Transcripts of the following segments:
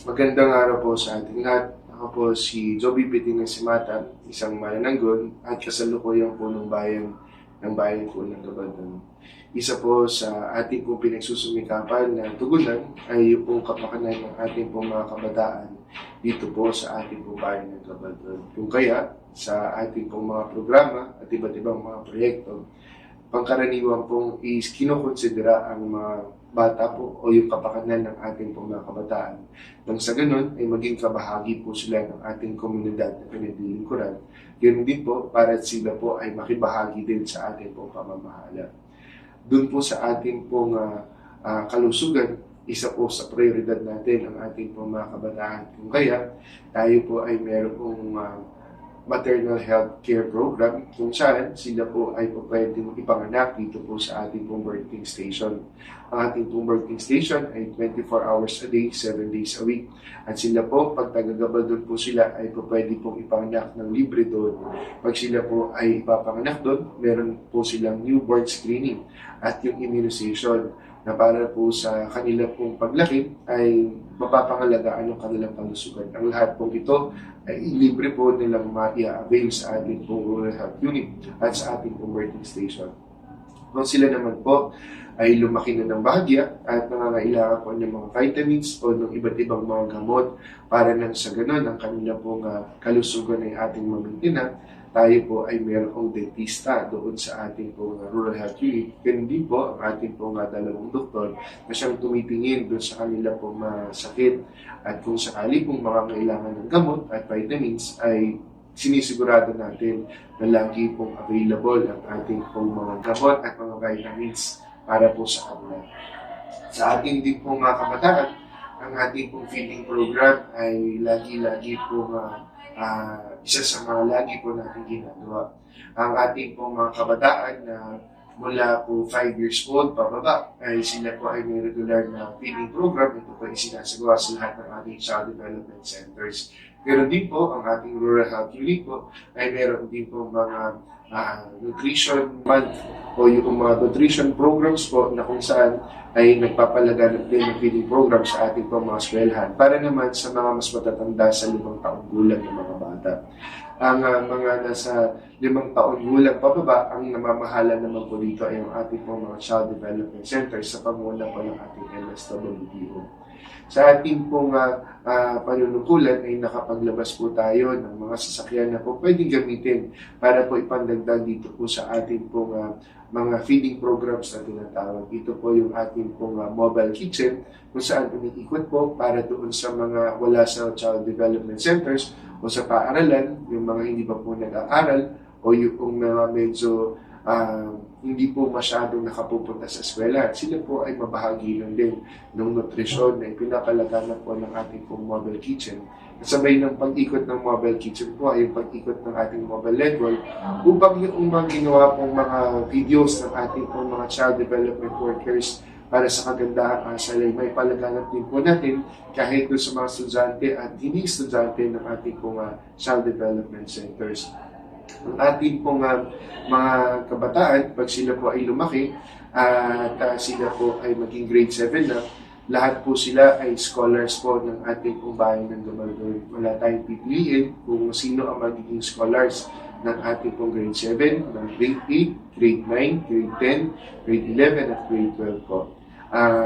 Magandang araw po sa ating lahat. Ako po si Joby Biting Simata, isang manananggon at kasalukuyan po ng bayan po ng Gabaldon. Isa po sa ating pong pinagsusumikapan na tugunan ay yung pong kapakanan ng ating pong mga kabataan dito po sa ating pong bayan ng Gabaldon. Kung kaya, sa ating pong mga programa at iba't ibang mga proyekto, pangkaraniwan pong is kinokonsidera ang mga bata po o yung kapakanan ng ating pong mga kabataan. Nang sa ganun ay maging kabahagi po sila ng ating komunidad na pinaglilingkuran. Ganun din po para sila po ay makibahagi din sa ating pong pamamahala. Doon po sa ating pong kalusugan, isa po sa prioridad natin ang ating pong mga kabataan. Kung kaya, tayo po ay mayroong maternal health care program kung saan sila po ay pwedeng ipanganak dito po sa ating pong birthing station. Ang ating pong birthing station ay 24 hours a day, 7 days a week. At sila po, pag taga-Gabaldon po sila, ay pwede pong ipanganak ng libre doon. Pag sila po ay ipapanganak doon, meron po silang newborn screening at yung immunization na para po sa kanila pong paglaki ay mapapangalagaan ang kanilang kalusugan. Ang lahat pong ito ay libre po nilang ma-avail sa ating pong rural health unit at sa ating pong birthing station. Kung sila naman po ay lumaki na ng bahagya at nangangailangan po ng mga vitamins o ng iba't ibang mga gamot para nang sa ganun ang kanila pong kalusugan ay ating mamintinan, tayo po ay mayroong dentista doon sa ating pong rural health unit. Ganun din po ang ating pong dalawang doktor na siyang tumitingin doon sa kanila pong sakit at kung sakali pong mga kailangan ng gamot at vitamins ay sinisigurado natin na lagi pong available ang ating pong mga gamot at mga vitamins para po sa kanila. Sa ating din pong mga kabataan, ang ating pong feeding program ay lagi-lagi pong isa sa mga lagi po natin ginagawa. Ang ating pong mga kabataan na mula po 5 years old pababa ay sila po ay may regular na feeding program. Ito po ay sinasagawa sa lahat ng ating child development centers. Pero din po, ang ating rural health unit po ay meron din po mga nutrition month o yung mga nutrition programs po na kung saan ay nagpapalaganap din ng feeding program sa ating po mga eskwelahan para naman sa mga mas matatanda sa 5 taong gulang ng mga bata. Ang mga nasa 5 taon gulang pababa, ang namamahala naman po dito ay ang ating po mga child development centers sa panguna po ng ating MSWDO. Sa ating pong panunungkulan ay nakapaglabas po tayo ng mga sasakyan na po pwedeng gamitin para po ipandagdag dito po sa ating pong mga feeding programs na tinatawag. Ito po yung ating pong mobile kitchen kung saan umiikot po para doon sa mga wala sa child development centers o sa paaralan, yung mga hindi pa po nag-aaral o yung medyo hindi po masyadong nakapupunta sa eskwela. Sila po ay mabahagi lang din ng nutrisyon na pinapalaganap po ng ating pong mobile kitchen. Kasabay ng pag-ikot ng mobile kitchen po ay yung pag-ikot ng ating mobile network upang yung mga ginawa pong mga videos ng ating pong mga child development workers para sa kagandahan salay may palaganap din po natin kahit doon sa mga estudyante at hindi estudyante ng ating pong child development centers. Ang ating pong mga kabataan, pag sila po ay lumaki at sila po ay maging grade 7 na, lahat po sila ay scholars po ng ating pong bayan ng Gabaldon. Wala tayong pipiliin kung sino ang magiging scholars ng ating pong grade 7, ng grade 8, grade 9, grade 10, grade 11 at grade 12 po.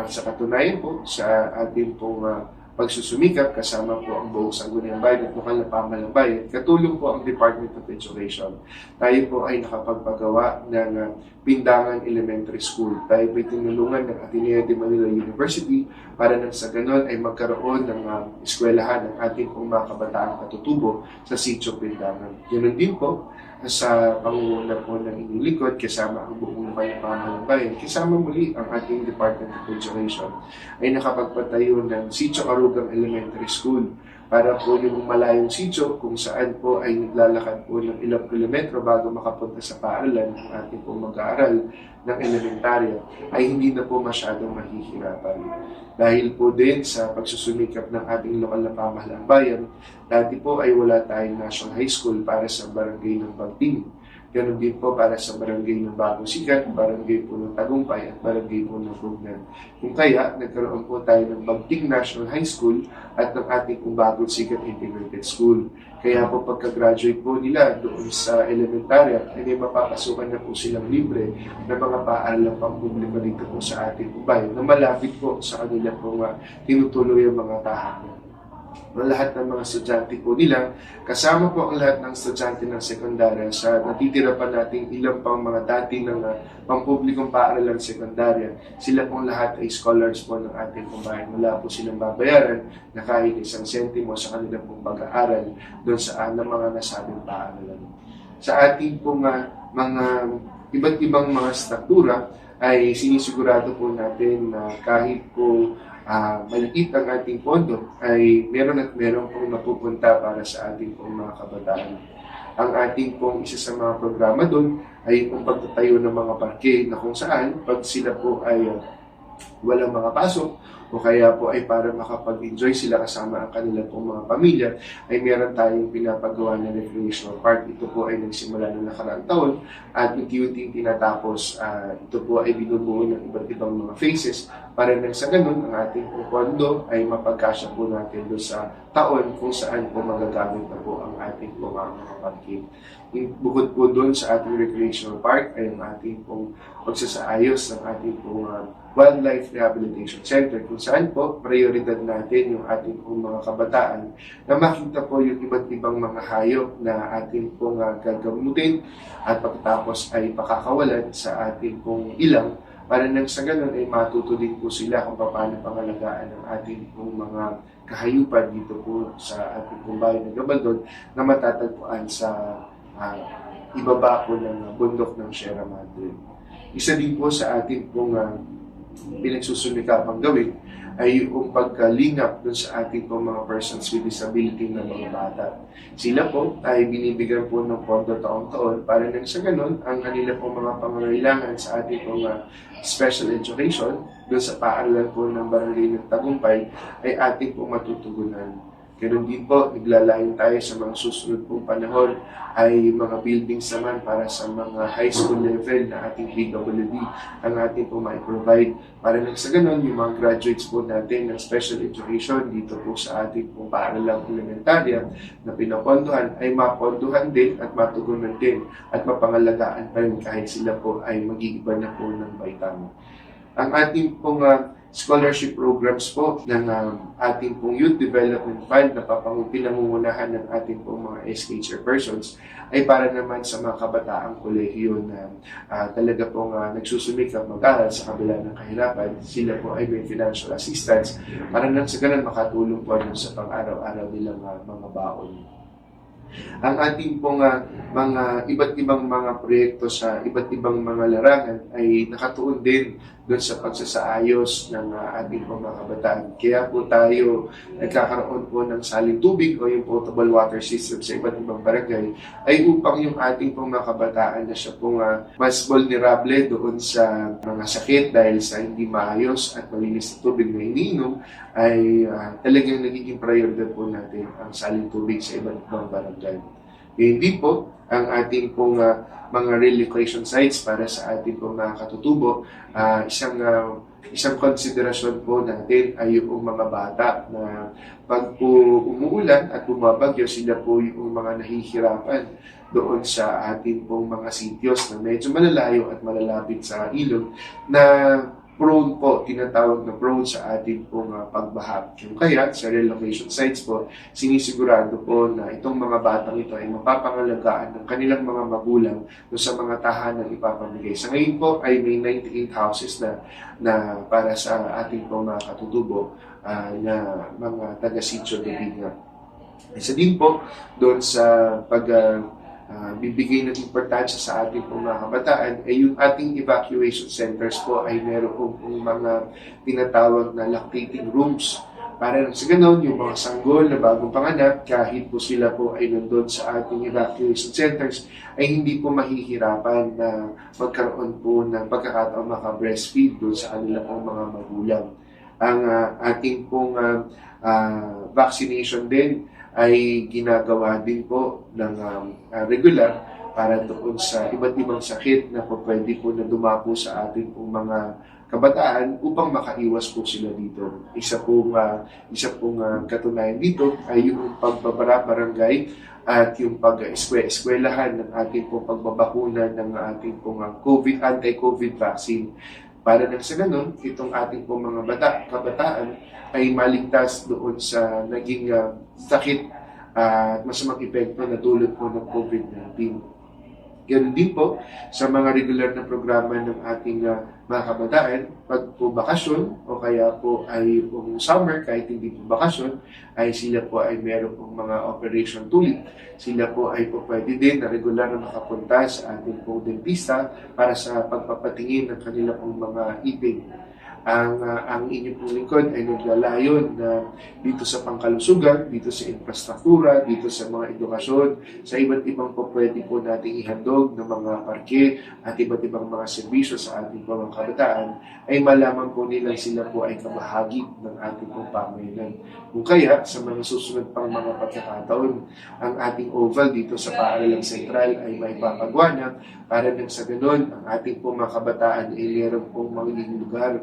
Sa katunayan po, sa ating pong pagsusumikap kasama po ang buong Sangguniang Bayan at lokal na pamahalang bayan, katulong po ang Department of Education. Tayo po ay nakapagpagawa ng Pindangan Elementary School. Tayo po ay tinulungan ng Ateneo de Manila University para nang sa ganon ay magkaroon ng eskwelahan ng ating pong mga kabataang katutubo sa Sitio Pindangan. Ganun din po sa pangunguna po ng inyong likod kasama ang buong lokal na pamahalang bayan, kasama muli ang ating Department of Education ay nakapagpatayo ng Sitio Karugang Elementary School para po yung malayong sitio kung saan po ay naglalakad po ng ilang kilometro bago makapunta sa paaralan ng ating pong mag-aaral ng elementarya ay hindi na po masyadong mahihirapan. Dahil po din sa pagsusumikap ng ating lokal na pamahalang bayan, dati po ay wala tayong National High School para sa barangay ng Bagting. Ganun din po para sa barangay ng Bagong Sikat, barangay po ng Tagumpay at barangay po ng Bugnan. Kung kaya, nagkaroon po tayo ng Bagting National High School at ng ating pong Bagong Sikat Integrated School. Kaya po pagka-graduate po nila doon sa elementarya, ay may mapapasukan na po silang libre na mga paaralang pampubliko dito po sa ating bayan na malapit po sa kanila po tinutuloy ang mga tahanan. Lahat ng mga estudyante po nila, kasama po ang lahat ng estudyante ng sekundarya sa natitira pa nating ilang pang mga dati ng pampublikong paaralang sekundarya. Sila pong lahat ay scholars po ng ating bayan. Wala po silang babayaran na kahit isang sentimo sa kanilang pong pag-aaral doon sa ng mga nasabing paaralan. Sa ating pong mga iba't ibang mga struktura ay sinisigurado po natin na kahit po maliit ang ating pondo ay meron pong napupunta para sa ating pong mga kabataan. Ang ating pong isa sa mga programa doon ay yung pagtatayo ng mga parke na kung saan pag sila po ay walang mga pasok o kaya po ay para makapag-enjoy sila kasama ang kanilang pong mga pamilya, ay meron tayong pinapagawa na recreational park. Ito po ay nagsimula ng nakaraang taon at unti-unti tinatapos. Ito po ay binubuo ng iba't ibang mga phases para nang sa ganun ang ating pondo ay mapagkasya po natin doon sa taon kung saan po magagamit na po ang ating mga parking. Bukod po doon sa ating recreational park ay ang ating pong pagsasaayos ng ating pong Wildlife Rehabilitation Center kung saan po prioridad natin yung ating pong mga kabataan na makita po yung iba't ibang mga hayop na ating pong gagamutin at pagkatapos ay pakakawalan sa ating pong ilang para nang sa ganun ay matuto din po sila kung paano pangalagaan ng ating pong mga kahayupan dito po sa ating pong bayan ng Gabaldon na matatagpuan sa ibaba po ng bundok ng Sierra Madre. Isa din po sa ating pong pinagsusumikapang gawin ay yung pagkalingap dun sa ating pong mga persons with disability na mga bata. Sila po ay binibigyan po ng pondo taon-taon para nang sa ganun ang kanila pong mga pangangailangan sa ating pong special education dun sa paaralan po ng barangay ng Tagumpay ay ating pong matutugunan. Ganun din po, naglalayon tayo sa mga susunod pong panahon ay mga buildings naman para sa mga high school level na ating PWD ang ating po mai-provide. Para nang sa ganun, yung mga graduates po natin ng special education dito po sa ating pong paaralang elementarya na pinapondohan ay mapondohan din at matugunan din at mapangalagaan pa rin kahit sila po ay mag-iiba na po ng baitang. Ang ating pong scholarship programs po ng ating pong Youth Development Fund na pinangungunahan ng ating pong mga SK chairpersons ay para naman sa mga kabataang kolehiyo na talaga pong nagsusumikap mag-aral sa kabila ng kahirapan. Sila po ay may financial assistance para nang sa ganun makatulong po sa pang-araw-araw nilang mga baon. Ang ating pong mga iba't ibang mga proyekto sa iba't ibang mga larangan ay nakatuon din doon sa pagsasaayos ng ating pong mga kabataan. Kaya po tayo nagkakaroon po ng saling tubig o yung potable water system sa iba't ibang barangay ay upang yung ating pong mga kabataan na siya pong mas vulnerable doon sa mga sakit dahil sa hindi maayos at malinis na tubig na iniinom ay talagang nagiging prioridad po natin ang saling tubig sa iba't ibang barangay. Hindi po ang ating pong mga relocation sites para sa ating pong mga katutubo. Isang konsiderasyon po natin ay yung mga bata na pag po umuulan at bumabagyo, sila po yung mga nahihirapan doon sa ating pong mga sityos na medyo malalayo at malalapit sa ilog na prone po, tinatawag na prone sa ating pong pagbaha. Kaya sa relocation sites po, sinisigurado po na itong mga batang ito ay mapapangalagaan ng kanilang mga magulang sa mga tahanan ipapamigay. Sa ngayon po ay may 98 houses na para sa ating pong mga katutubo na mga taga-sitio de Viña. Isa din po doon sa bibigay ng importansya sa ating mga kabataan ay yung ating evacuation centers po ay meron pong mga tinatawag na lactating rooms. Para sa ganoon, yung mga sanggol na bagong panganak, kahit po sila po ay nandun sa ating evacuation centers, ay hindi po mahihirapan na magkaroon po ng pagkakataon maka-breastfeed doon sa kanila pong mga magulang. Ang ating pong vaccination din ay ginagawa din po ng regular para doon sa iba't ibang sakit na po pwede po na dumapo sa ating pong mga kabataan upang makaiwas po sila dito. Isa pong katunayan dito ay yung pagbabara-barangay at yung pag-eskwelahan ng ating pong pagbabakuna ng ating pong anti-COVID vaccine. Para nang sa ganun, itong ating pong mga kabataan ay maligtas doon sa naging sakit at masamang epekto na dulot po ng COVID-19. Ganun din po sa mga regular na programa ng ating mga kabataan, pag po bakasyon o kaya po ay pong summer, kahit hindi po bakasyon, ay sila po ay meron pong mga operation tulik. Sila po ay po pwede din na regular na makapunta sa ating pong dentista para sa pagpapatingin ng kanila pong mga ipin. Ang inyo pong lingkod ay naglalayon na dito sa pangkalusugan, dito sa infrastruktura, dito sa mga edukasyon, sa iba't ibang po pwede po nating ihandog ng mga parke at iba't ibang mga serbisyo sa ating mga kabataan, ay malaman po nilang sila po ay kabahagi ng ating pong pamayanan. Kung kaya, sa mga susunod pang mga pagkakataon, ang ating oval dito sa Paaralang Sentral ay may papagwana para nang sa ganun, ang ating pong mga kabataan ay meron pong magiging lugar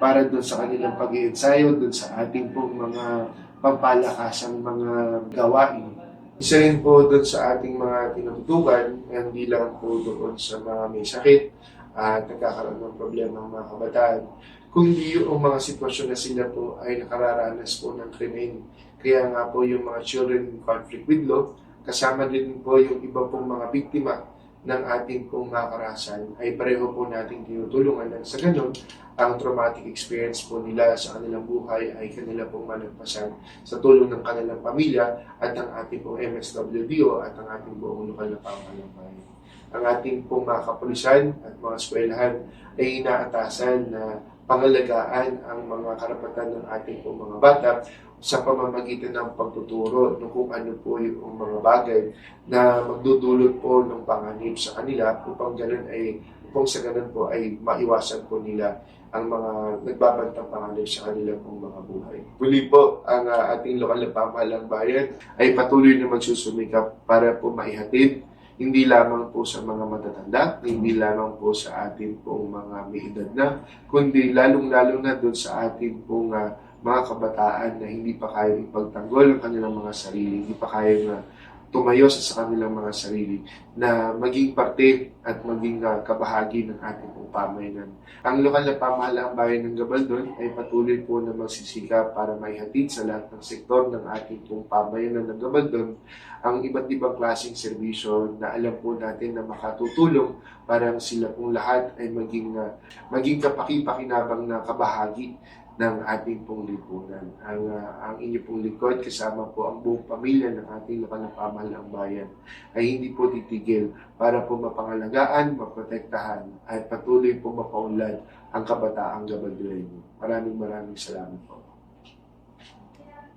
para doon sa kanilang pag-iensayo, doon sa ating pong mga pampalakasang mga gawain. Isa rin po doon sa ating mga tinututukan, hindi lang po doon sa mga may sakit at nagkakaroon ng problema ng mga kabataan, kundi yung mga sitwasyon na sila po ay nakararanas po ng krimen. Kaya nga po yung mga children in conflict with law, kasama din po yung iba pong mga biktima ng ating pong mga karahasan ay pareho po nating tinutulungan at sa ganun, ang traumatic experience po nila sa kanilang buhay ay kanila pong malagpasan sa tulong ng kanilang pamilya at ang ating pong MSWDO at ang ating buong lokal na pamahalaan. Ang ating pong mga kapulisan at mga eskwelahan ay inaatasan na pangalagaan ang mga karapatan ng ating pong mga bata sa pamamagitan ng pagtuturo ng kung ano po yung mga bagay na magdudulot po ng panganib sa kanila upang sa ganun po ay maiwasan po nila ang mga nagbabantang panganib sa kanilang pong mga buhay. Muli po, ang ating lokal na pamahalang bayan ay patuloy na magsusumikap para po maihatid hindi lamang po sa mga matatanda, hindi lamang po sa ating pong mga may edad na, kundi lalong-lalo na doon sa ating pong mga kabataan na hindi pa kayang ipagtanggol ang kanilang mga sarili, hindi pa kayang tumayo sa kanilang mga sarili, na maging parte at maging kabahagi ng ating pong pamayanan. Ang lokal na pamahalaang bayan ng Gabaldon ay patuloy po na magsisikap para maihatid sa lahat ng sektor ng ating pong pamayanan ng Gabaldon ang iba't ibang klaseng serbisyo na alam po natin na makatutulong para sila pong lahat ay maging kapaki-pakinabang na kabahagi ng ating pong lipunan. Ang inyo pong lingkod, kasama po ang buong pamilya ng ating lokal na pamahalaang bayan, ay hindi po titigil para po mapangalagaan, maprotektahan, at patuloy po mapaunlad ang kabataang Gabaldon. Maraming salamat po.